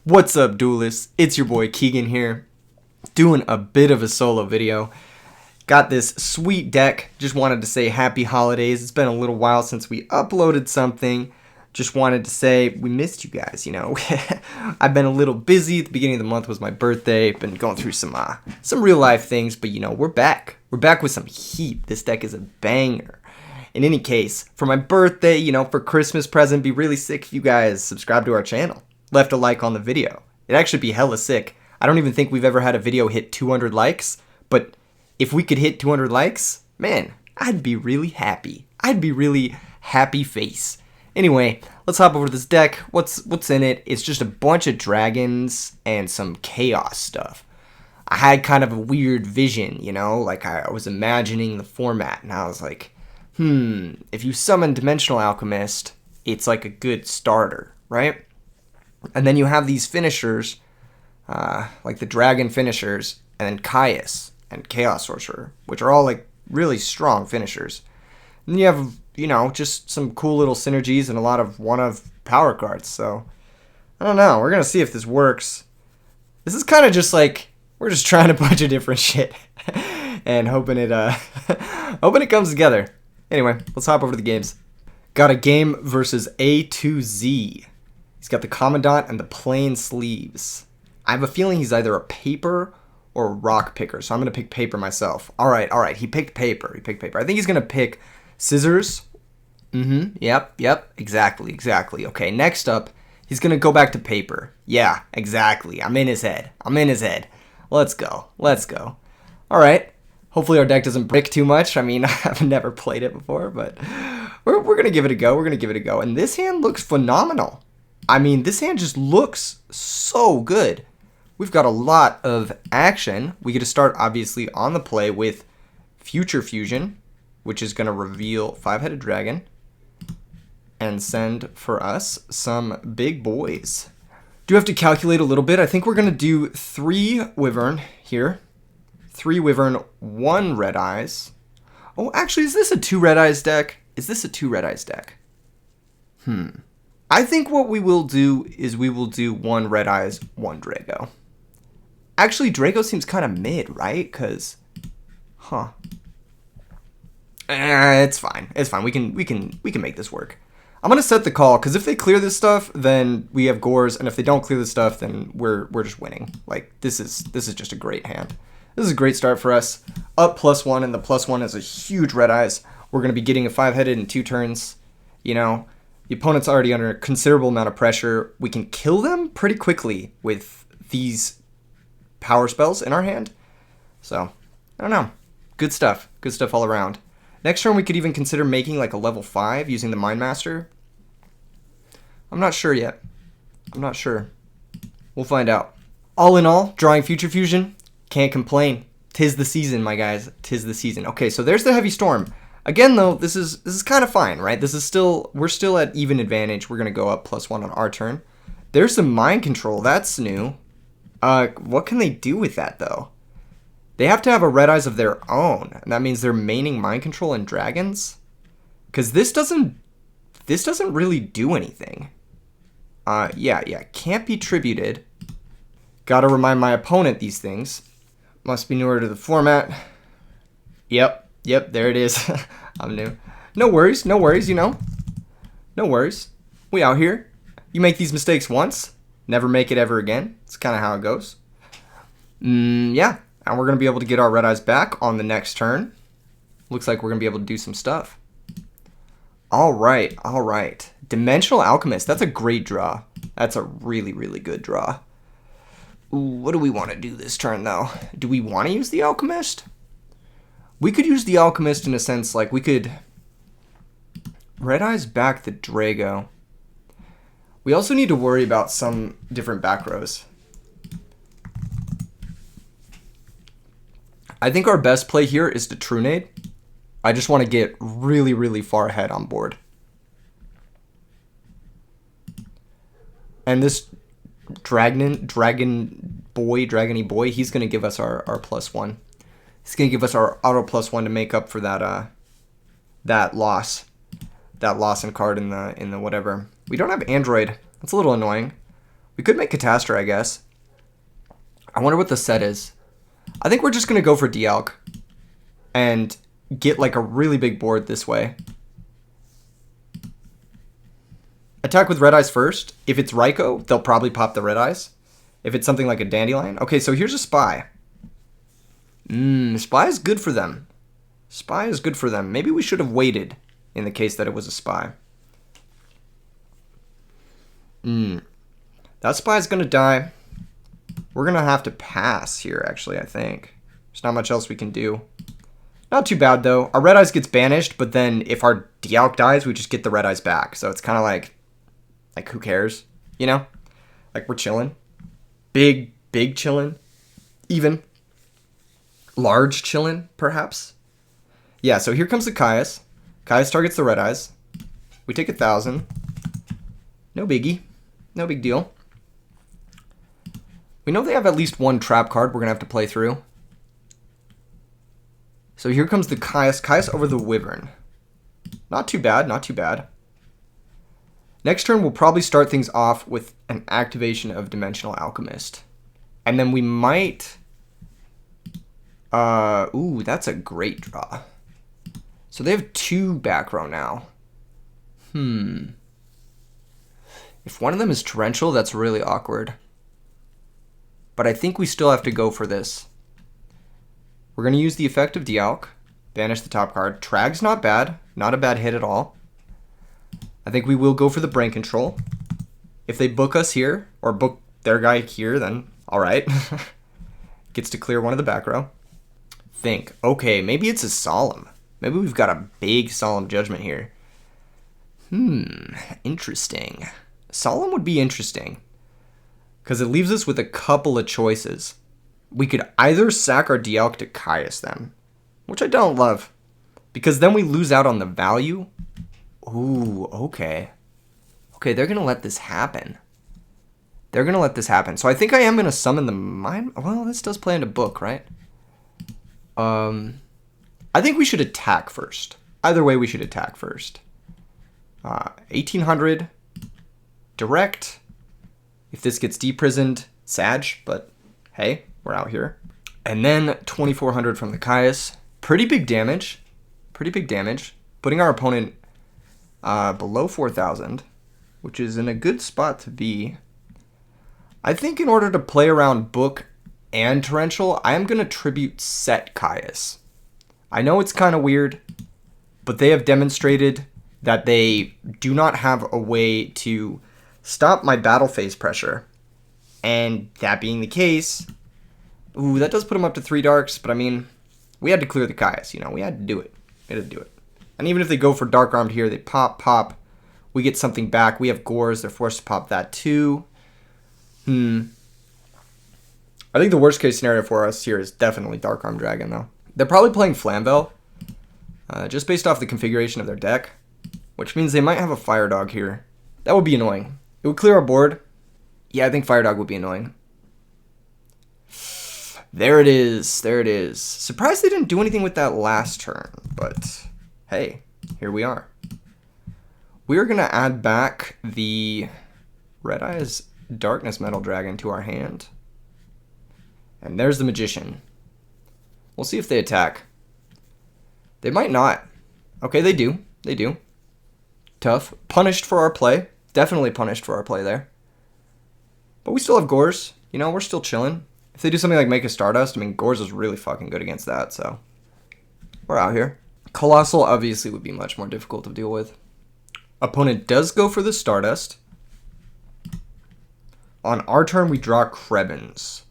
What's up, duelists? It's your boy Keegan here, doing a bit of a solo video. Got this sweet deck. Just wanted to say happy holidays. It's been a little while since we uploaded something. Just wanted to say we missed you guys, you know. I've been a little busy. At the beginning of the month was my birthday. Been going through some real life things, but you know, we're back. We're back with some heat. This deck is a banger. In any case, for my birthday, you know, for Christmas present, be really sick if you guys subscribe to our channel. Left a like on the video. It'd actually be hella sick. I don't even think we've ever had a video hit 200 likes, but if we could hit 200 likes, man, I'd be really happy. I'd be really happy face. Anyway, let's hop over to this deck. What's in it? It's just a bunch of dragons and some chaos stuff. I had kind of a weird vision, you know, like I was imagining the format, and I was like, if you summon Dimensional Alchemist, it's like a good starter, right? And then you have these finishers, like the dragon finishers, and then Caius and Chaos Sorcerer, which are all like really strong finishers. And then you have, you know, just some cool little synergies and a lot of one-of power cards. So, I don't know. We're going to see if this works. This is kind of just like, we're just trying a bunch of different shit and hoping it comes together. Anyway, let's hop over to the games. Got a game versus A to Z. He's got the Commandant and the plain sleeves. I have a feeling he's either a paper or a rock picker, so I'm going to pick paper myself. All right. He picked paper. I think he's going to pick scissors. Yep. Exactly. Okay, next up, he's going to go back to paper. Yeah, exactly. I'm in his head. Let's go. All right. Hopefully our deck doesn't break too much. I mean, I've never played it before, but we're going to give it a go. And this hand looks phenomenal. I mean, this hand just looks so good. We've got a lot of action. We get to start, obviously, on the play with Future Fusion, which is going to reveal 5-headed dragon and send for us some big boys. Do have to calculate a little bit. I think we're going to do 3 Wyvern here. 3 Wyvern, 1 Red Eyes. Oh, actually, is this a 2 Red Eyes deck? I think what we will do is we will do 1 Red Eyes, 1 Drago. Actually, Drago seems kind of mid, right? Because, it's fine. We can make this work. I'm gonna set the call because if they clear this stuff, then we have Gores, and if they don't clear this stuff, then we're just winning. Like this is just a great hand. This is a great start for us. Up +1, and the +1 is a huge Red Eyes. We're gonna be getting a 5-headed in 2 turns. You know, the opponent's already under a considerable amount of pressure. We can kill them pretty quickly with these power spells in our hand. So, I don't know. Good stuff all around. Next turn we could even consider making like a level 5 using the Mind Master. I'm not sure yet. We'll find out. All in all, drawing Future Fusion, can't complain. 'Tis the season, my guys. 'Tis the season. Okay, so there's the Heavy Storm. Again, though, this is kind of fine, right? We're still at even advantage. We're gonna go up +1 on our turn. There's some Mind Control. That's new. What can they do with that though? They have to have a Red Eyes of their own, and that means they're maining Mind Control and dragons. Because this doesn't really do anything. Yeah. Can't be tributed. Gotta remind my opponent these things. Must be newer to the format. Yep, there it is. I'm new. No worries, you know. No worries. We out here. You make these mistakes once, never make it ever again. It's kind of how it goes. Yeah. And we're going to be able to get our Red Eyes back on the next turn. Looks like we're going to be able to do some stuff. All right. Dimensional Alchemist. That's a great draw. That's a really, really good draw. Ooh, what do we want to do this turn, though? Do we want to use the Alchemist? We could use the Alchemist in a sense, like we could Red Eyes back the Drago. We also need to worry about some different back rows. I think our best play here is to Trunade. I just want to get really, really far ahead on board. And this dragony boy, he's going to give us our +1. He's going to give us our auto +1 to make up for that loss in card in the whatever. We don't have Android. That's a little annoying. We could make Catastra, I guess. I wonder what the set is. I think we're just going to go for Dialk and get like a really big board this way. Attack with Red Eyes first. If it's Raikou, they'll probably pop the Red Eyes. If it's something like a Dandelion. Okay, so here's a Spy. Spy is good for them. Spy is good for them. Maybe we should have waited in the case that it was a Spy. That Spy is going to die. We're going to have to pass here, actually, I think. There's not much else we can do. Not too bad, though. Our Red Eyes gets banished, but then if our Dialk dies, we just get the Red Eyes back. So it's kind of like, who cares? You know? Like, we're chilling. Big chillin'. Even. Large chillin', perhaps. Yeah, so here comes the Caius. Caius targets the Red Eyes. We take 1,000. No biggie. No big deal. We know they have at least one trap card we're going to have to play through. So here comes the Caius. Caius over the Wyvern. Not too bad, not too bad. Next turn, we'll probably start things off with an activation of Dimensional Alchemist. And then we might... ooh, that's a great draw. So they have 2 back row now. If one of them is Torrential, that's really awkward. But I think we still have to go for this. We're going to use the effect of Dialk. Banish the top card. Trag's not bad. Not a bad hit at all. I think we will go for the Brain Control. If they book us here, or book their guy here, then alright. Gets to clear one of the back row. Think. Okay, maybe it's a Solemn. Maybe we've got a big Solemn Judgment here. Interesting. Solemn would be interesting. Because it leaves us with a couple of choices. We could either sack our Dialk to Caius them, which I don't love. Because then we lose out on the value. Ooh, okay. Okay, they're going to let this happen. They're going to let this happen. So I think I am going to summon the Mind... Well, this does play into Book, right? I think we should attack first. Either way, we should attack first. 1800. Direct. If this gets deprisoned, Sag, but hey, we're out here. And then 2400 from the Caius. Pretty big damage. Pretty big damage. Putting our opponent below 4,000, which is in a good spot to be. I think in order to play around Book and Torrential, I am going to tribute set Caius. I know it's kind of weird, but they have demonstrated that they do not have a way to stop my battle phase pressure. And that being the case, ooh, that does put him up to 3 darks, but I mean, we had to clear the Caius, you know, we had to do it. We had to do it. And even if they go for Dark Armed here, they pop, we get something back. We have Gores, they're forced to pop that too. I think the worst case scenario for us here is definitely Dark Armed Dragon, though. They're probably playing Flamvel, just based off the configuration of their deck, which means they might have a Fire Dog here. That would be annoying. It would clear our board. Yeah, I think Fire Dog would be annoying. There it is. There it is. Surprised they didn't do anything with that last turn, but hey, here we are. We're going to add back the Red Eyes Darkness Metal Dragon to our hand. And there's the Magician. We'll see if they attack. They might not. Okay, they do. They do. Tough. Punished for our play. Definitely punished for our play there. But we still have Gores. You know, we're still chilling. If they do something like make a Stardust, I mean, Gores is really fucking good against that, so we're out here. Colossal obviously would be much more difficult to deal with. Opponent does go for the Stardust. On our turn, we draw Krebins.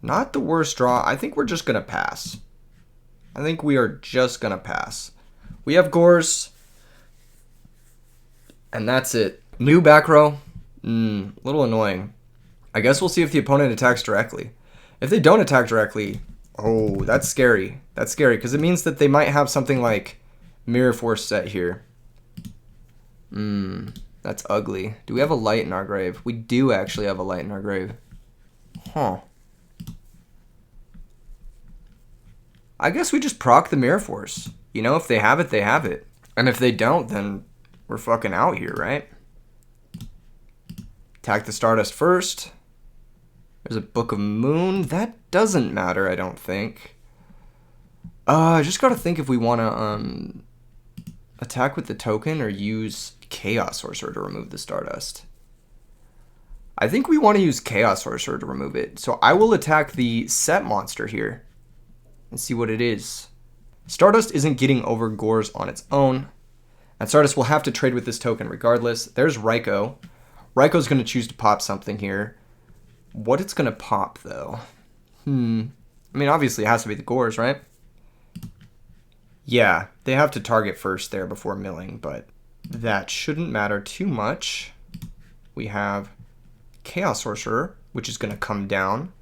Not the worst draw. I think we're just going to pass. I think we are just going to pass. We have Gores. And that's it. New back row. Little annoying. I guess we'll see if the opponent attacks directly. If they don't attack directly, oh, that's scary. That's scary because it means that they might have something like Mirror Force set here. That's ugly. Do we have a light in our grave? We do actually have a light in our grave. Huh. I guess we just proc the Mirror Force. You know, if they have it, they have it. And if they don't, then we're fucking out here, right? Attack the Stardust first. There's a Book of Moon. That doesn't matter, I don't think. I just gotta think if we want to attack with the token or use Chaos Sorcerer to remove the Stardust. I think we want to use Chaos Sorcerer to remove it. So I will attack the set monster here and see what it is. Stardust isn't getting over Gores on its own. And Stardust will have to trade with this token regardless. There's Raikou. Raikou's going to choose to pop something here. What it's going to pop, though? I mean, obviously it has to be the Gores, right? Yeah, they have to target first there before milling, but that shouldn't matter too much. We have Chaos Sorcerer, which is going to come down.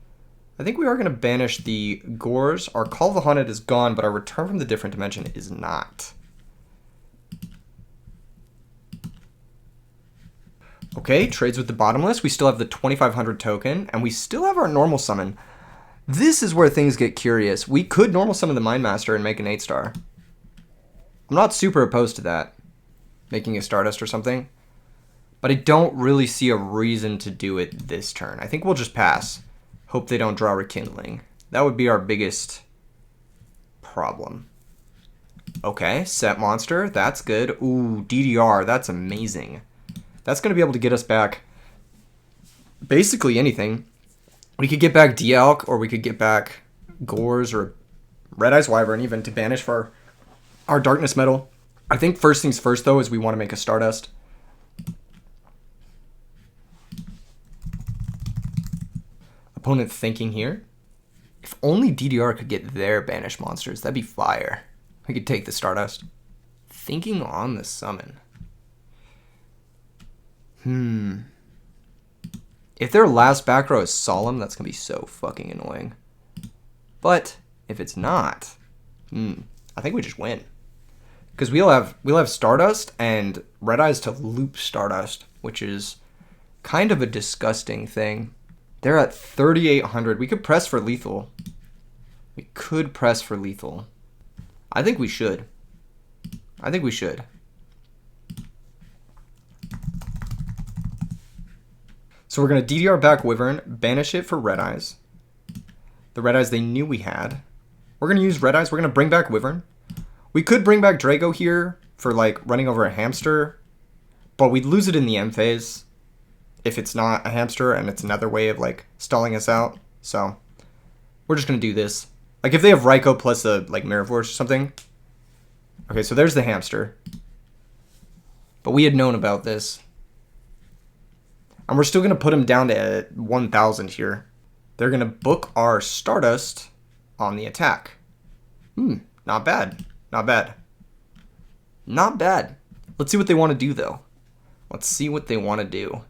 I think we are going to banish the Gores. Our Call of the Haunted is gone, but our Return from the Different Dimension is not. Okay, trades with the Bottomless. We still have the 2500 token, and we still have our normal summon. This is where things get curious. We could normal summon the Mind Master and make an 8-star. I'm not super opposed to that. Making a Stardust or something. But I don't really see a reason to do it this turn. I think we'll just pass. Hope they don't draw Rekindling. That would be our biggest problem. Okay, set monster. That's good. Ooh, DDR. That's amazing. That's going to be able to get us back basically anything. We could get back Dialk, or we could get back Gores or Red Eyes Wyvern even to banish for our Darkness Metal. I think first things first, though, is we want to make a Stardust. Opponent thinking here. If only DDR could get their banished monsters, that'd be fire. We could take the Stardust. Thinking on the summon. If their last back row is Solemn, that's going to be so fucking annoying. But if it's not, I think we just win. Because we'll have Stardust and Red Eyes to loop Stardust, which is kind of a disgusting thing. They're at 3,800. We could press for lethal. We could press for lethal. I think we should. I think we should. So we're going to DDR back Wyvern, banish it for Red Eyes. The Red Eyes they knew we had. We're going to use Red Eyes. We're going to bring back Wyvern. We could bring back Drago here for like running over a hamster, but we'd lose it in the end phase if it's not a hamster and it's another way of like stalling us out. So we're just going to do this. Like if they have Raikou plus a like Mirror Force or something. Okay, so there's the hamster. But we had known about this. And we're still going to put him down to 1,000 here. They're going to book our Stardust on the attack. Not bad. Not bad. Not bad. Let's see what they want to do, though. Let's see what they want to do.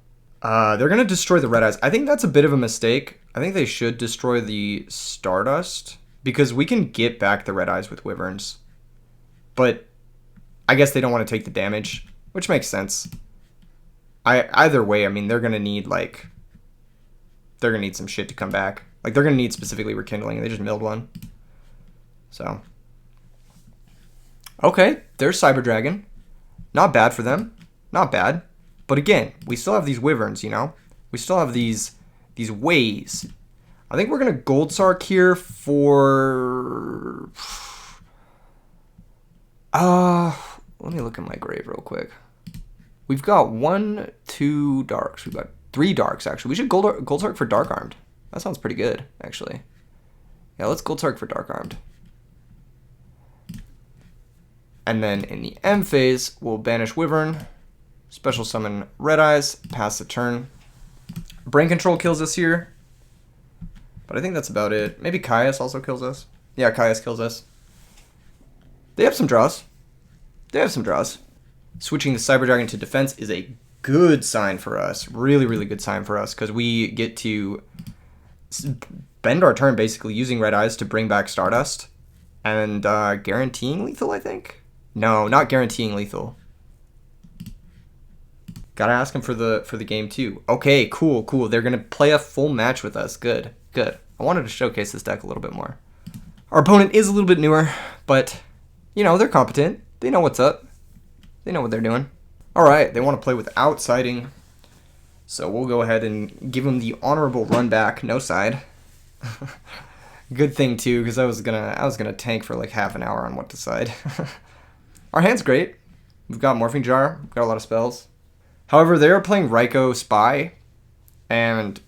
They're going to destroy the Red Eyes. I think that's a bit of a mistake. I think they should destroy the Stardust, because we can get back the Red Eyes with Wyverns. But I guess they don't want to take the damage, which makes sense. Either way, I mean, they're going to need, like, they're going to need some shit to come back. Like, they're going to need specifically Rekindling, and they just milled one. So. Okay, there's Cyber Dragon. Not bad for them. Not bad. But again, we still have these Wyverns, you know? We still have these ways. I think we're going to Gold Sark here for... let me look at my grave real quick. We've got 2 darks. We've got 3 darks, actually. We should Gold Sark for Dark Armed. That sounds pretty good, actually. Yeah, let's Gold Sark for Dark Armed. And then in the M phase, we'll banish Wyvern, special summon Red Eyes, pass the turn. Brain Control kills us here. But I think that's about it. Maybe Caius also kills us. Yeah, Caius kills us. They have some draws. They have some draws. Switching the Cyber Dragon to defense is a good sign for us. Really, really good sign for us, because we get to bend our turn basically using Red Eyes to bring back Stardust and guaranteeing lethal, I think. No, not guaranteeing lethal. Gotta ask him for the game too. Okay, cool. They're gonna play a full match with us. Good. I wanted to showcase this deck a little bit more. Our opponent is a little bit newer, but you know, they're competent. They know what's up. They know what they're doing. All right, they want to play without siding. So we'll go ahead and give him the honorable run back, no side. Good thing too, because I was gonna tank for like half an hour on what to side. Our hand's great. We've got Morphing Jar, we've got a lot of spells. However, they are playing Raikou Spy and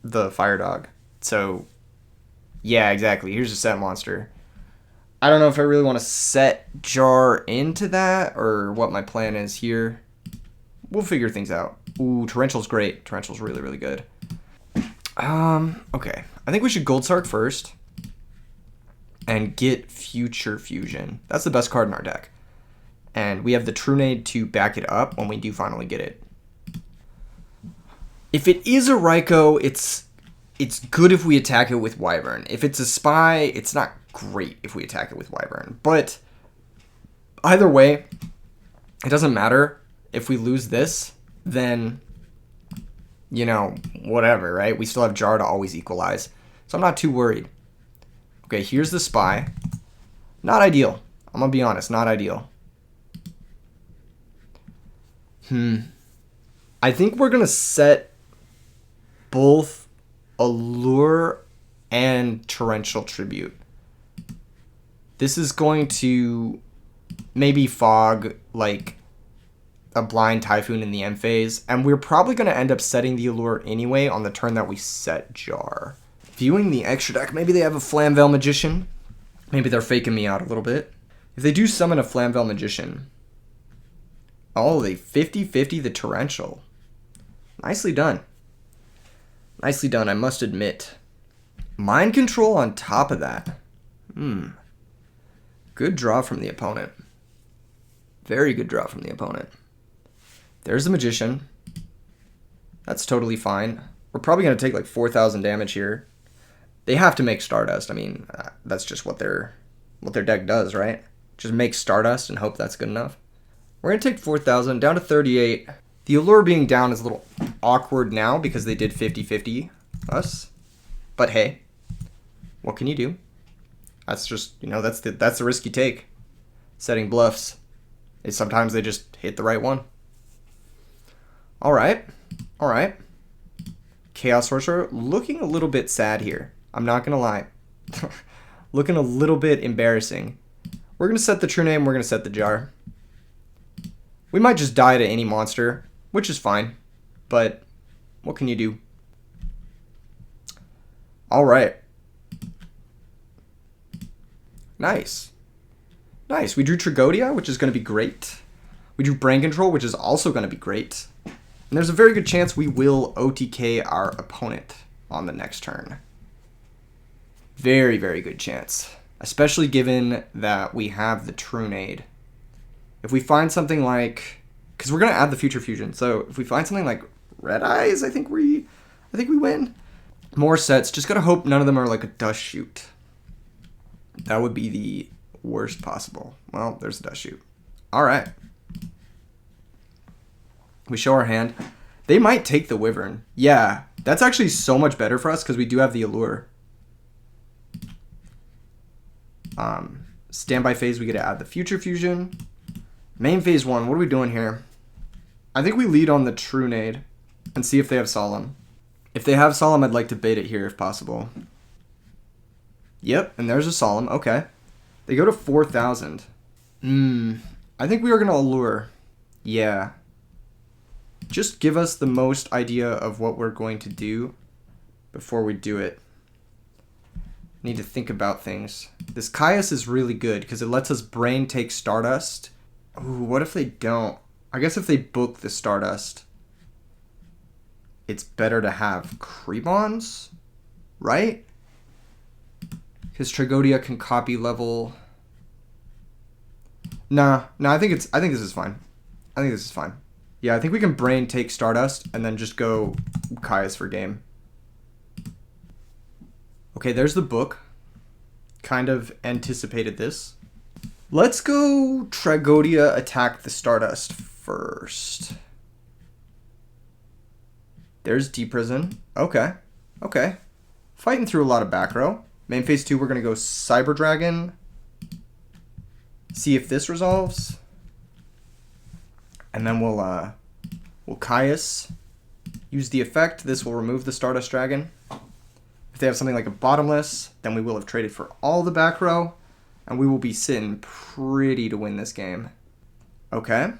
the Fire Dog. So yeah, exactly. Here's a set monster. I don't know if I really want to set Jar into that or what my plan is here. We'll figure things out. Ooh, Torrential's great. Torrential's really, really good. Okay. I think we should Gold Sark first and get Future Fusion. That's the best card in our deck. And we have the Trunade to back it up when we do finally get it. If it is a Raikou, it's good if we attack it with Wyvern. If it's a Spy, it's not great if we attack it with Wyvern. But either way, it doesn't matter. If we lose this, then, you know, whatever, right? We still have Jar to always equalize. So I'm not too worried. Okay, here's the Spy. Not ideal. I'm going to be honest, not ideal. I think we're going to set both Allure and Torrential Tribute. This is going to maybe fog, like, a Blind Typhoon in the end phase, and we're probably going to end up setting the Allure anyway on the turn that we set Jar. Viewing the extra deck, maybe they have a Flamvell Magician. Maybe they're faking me out a little bit. If they do summon a Flamvell Magician, oh, they 50-50 the Torrential. Nicely done. Nicely done, I must admit. Mind Control on top of that. Good draw from the opponent. Very good draw from the opponent. There's the Magician. That's totally fine. We're probably going to take like 4,000 damage here. They have to make Stardust. I mean, that's just what their deck does, right? Just make Stardust and hope that's good enough. We're going to take 4,000 down to 38. The Allure being down is a little awkward now because they did 50-50 us. But hey, what can you do? That's just, you know, that's the risk you take. Setting bluffs. Sometimes they just hit the right one. All right. Chaos Sorcerer looking a little bit sad here. I'm not going to lie. Looking a little bit embarrassing. We're going to set the True Name. We're going to set the Jar. We might just die to any monster, which is fine. But what can you do? All right. Nice. Nice. We drew Tragodia, which is going to be great. We drew Brain Control, which is also going to be great. And there's a very good chance we will OTK our opponent on the next turn. Very, very good chance. Especially given that we have the Trunade. If we find something like... Because we're going to add the Future Fusion. So if we find something like Red Eyes, I think we win. More sets. Just got to hope none of them are like a Dust Shoot. That would be the worst possible. Well, there's a Dust Shoot. All right. We show our hand. They might take the Wyvern. Yeah, that's actually so much better for us because we do have the Allure. Standby phase, we get to add the Future Fusion. Main phase 1, what are we doing here? I think we lead on the Trunade and see if they have Solemn. If they have Solemn, I'd like to bait it here if possible. Yep, and there's a Solemn. Okay. They go to 4,000. I think we are going to Allure. Yeah. Just give us the most idea of what we're going to do before we do it. Need to think about things. This Caius is really good because it lets us brain take Stardust. Ooh, what if they don't? I guess if they book the Stardust, it's better to have Creebons, right? Because Tragodia can copy level. Nah, I think this is fine. I think this is fine. Yeah, I think we can brain take Stardust and then just go Caius for game. Okay, there's the book. Kind of anticipated this. Let's go Tragodia attack the Stardust first. There's Deep Prison. Okay. Fighting through a lot of back row. Main phase 2, we're going to go Cyber Dragon. See if this resolves. And then we'll Caius. Use the effect. This will remove the Stardust Dragon. If they have something like a bottomless, then we will have traded for all the back row, and we will be sitting pretty to win this game. Okay,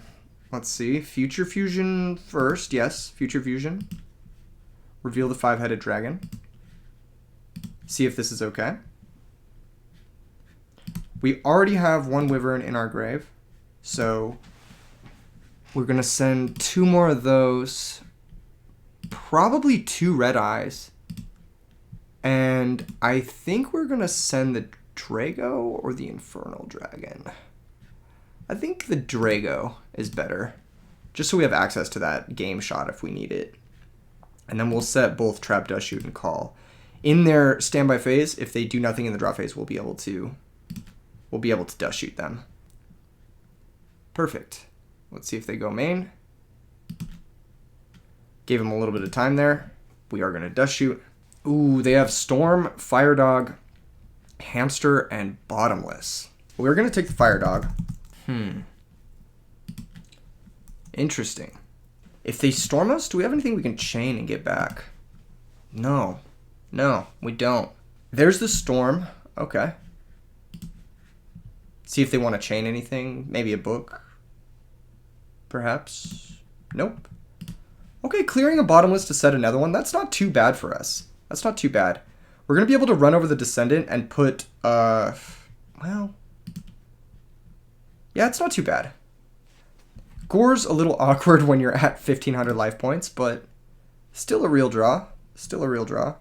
let's see. Future Fusion first. Yes, Future Fusion. Reveal the 5-headed dragon. See if this is okay. We already have 1 Wyvern in our grave, so we're going to send 2 more of those. Probably 2 red eyes. And I think we're going to send the Drago or the Infernal Dragon. I think the Drago is better, just so we have access to that game shot if we need it. And then we'll set both Trap, Dust Shoot, and Call. In their standby phase, if they do nothing in the draw phase, we'll be able to Dust Shoot them. Perfect. Let's see if they go main. Gave them a little bit of time there. We are going to Dust Shoot. Ooh, they have Storm, Fire Dog, Hamster, and Bottomless. We're going to take the Fire Dog. Interesting. If they storm us, do we have anything we can chain and get back? No. No, we don't. There's the Storm. Okay. See if they want to chain anything. Maybe a book. Perhaps. Nope. Okay, clearing a bottomless to set another one. That's not too bad for us. That's not too bad. We're going to be able to run over the Descendant and put, well, yeah, it's not too bad. Gore's a little awkward when you're at 1,500 life points, but still a real draw. Still a real draw.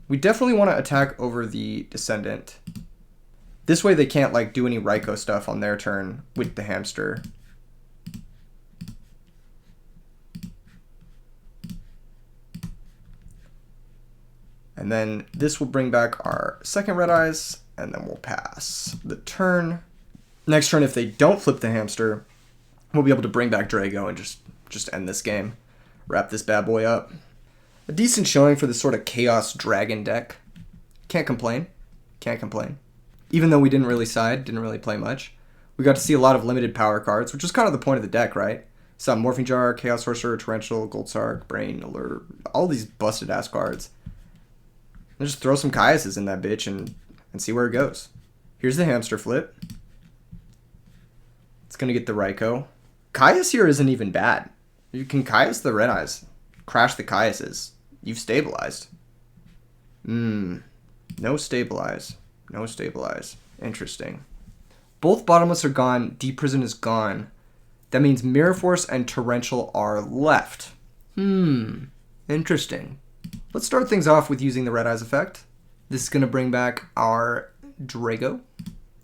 We definitely want to attack over the Descendant. This way they can't, like, do any Raikou stuff on their turn with the Hamster. And then this will bring back our second Red Eyes, and then we'll pass the turn. Next turn, if they don't flip the Hamster, we'll be able to bring back Drago and just end this game. Wrap this bad boy up. A decent showing for this sort of Chaos Dragon deck. Can't complain. Can't complain. Even though we didn't really side, didn't really play much, we got to see a lot of limited power cards, which is kind of the point of the deck, right? Saw Morphing Jar, Chaos Sorcerer, Torrential, Gold Sark, Brain, Alert, all these busted ass cards. And just throw some Caiuses in that bitch and see where it goes. Here's the Hamster flip. It's going to get the Raikou. Caius here isn't even bad. You can Caius the Red Eyes. Crash the Caiuses. You've stabilized. No stabilize. No stabilize. Interesting. Both bottomless are gone. Deep Prison is gone. That means Mirror Force and Torrential are left. Interesting. Let's start things off with using the Red Eyes effect. This is going to bring back our Drago.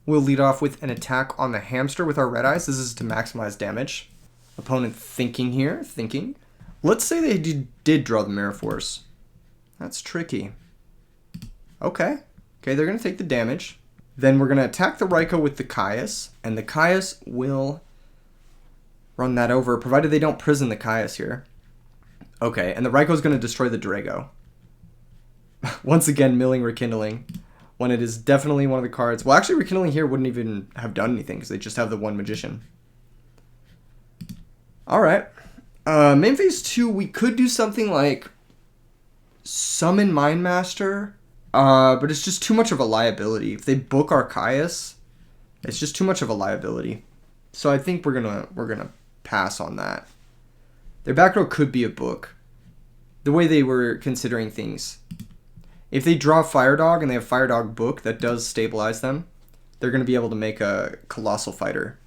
We'll lead off with an attack on the Hamster with our Red Eyes. This is to maximize damage. Opponent thinking here. Thinking. Let's say they did draw the Mirror Force. That's tricky. Okay. Okay, they're going to take the damage. Then we're going to attack the Raikou with the Caius. And the Caius will run that over, provided they don't prison the Caius here. Okay, and the Raikou is going to destroy the Drago. Once again, milling Rekindling, when it is definitely one of the cards. Well, actually, Rekindling here wouldn't even have done anything, because they just have the one Magician. Alright. Main phase 2, we could do something like Summon Mind Master, but it's just too much of a liability. If they book our Caius, it's just too much of a liability. So I think we're gonna pass on that. Their back row could be a book. The way they were considering things. If they draw Fire Dog and they have Fire Dog book that does stabilize them, they're going to be able to make a Colossal Fighter.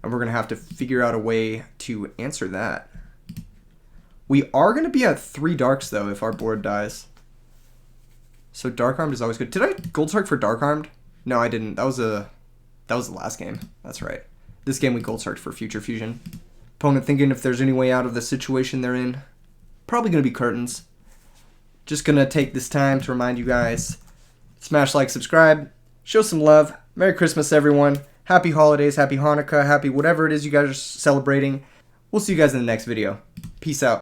And we're going to have to figure out a way to answer that. We are going to be at 3 Darks, though, if our board dies. So Dark Armed is always good. Did I Gold Sark for Dark Armed? No, I didn't. That was the last game. That's right. This game we Gold Sarked for Future Fusion. Opponent thinking if there's any way out of the situation they're in. Probably going to be Curtains. Just going to take this time to remind you guys. Smash like, subscribe. Show some love. Merry Christmas, everyone. Happy holidays, happy Hanukkah, happy whatever it is you guys are celebrating. We'll see you guys in the next video. Peace out.